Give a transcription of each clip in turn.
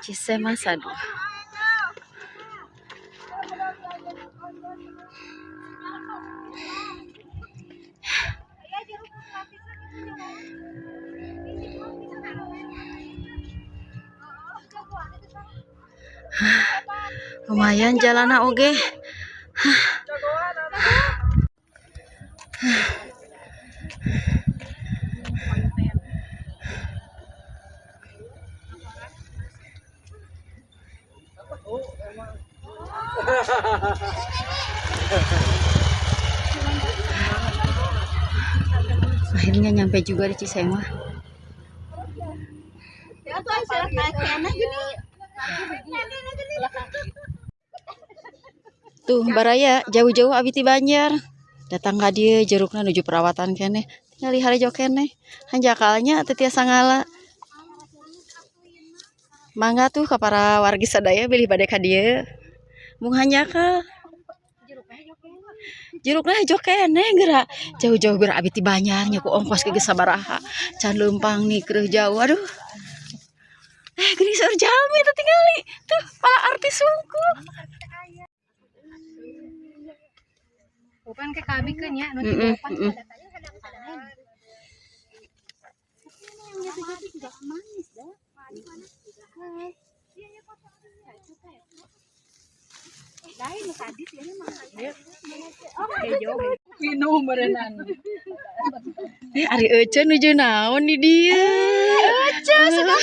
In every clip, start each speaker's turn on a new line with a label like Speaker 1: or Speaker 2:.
Speaker 1: Cisema Sadu. Lumayan jalanna oge. Akhirnya nyampe juga di Cisema. Tuh baraya jauh-jauh abi ti Banjar. Datang ka dieu jerukna nuju perawatan keneh. Tinggal harejo keneh. Hanjakalnya teu tiasa ngala. Mangga tuh ka para wargi sadaya bilih bade ka dieu. Mung hanjakal. Jerukna hejo keneh geura. Jauh-jauh geura abi ti Banjar nya ku ongkos ke sabaraha. Can leumpang nih kreuh jauh. Aduh. Geuning seueur jalmi teh tingali. Tuh para artis sungkul.
Speaker 2: Bukan ke kabi ke nya nu dibopan
Speaker 3: minum berenang.
Speaker 1: Ari Ece nuju naon di dieu?
Speaker 3: Ece sudah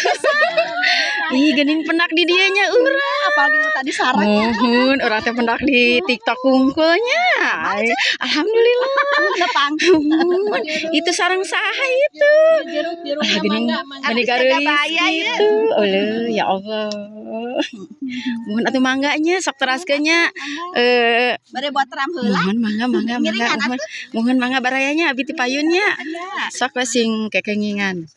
Speaker 1: Ih geuning pendak di dieu nya urang.
Speaker 3: apalagi nu tadi sarang.
Speaker 1: Mohon urang teh pendak di TikTok kungkulnya. Alhamdulillah. Itu sarang saha itu?
Speaker 3: Jeruk-jeruknya mangga.
Speaker 1: Geuning gareulis gitu. Oleh ya Allah. Mohon atuh mangganya sok teraskeun nya.
Speaker 3: Bare buat teram heula.
Speaker 1: Mohon mangga. Mohon mangga barayanya abi ti payunnya. Sok we sing kekengingan.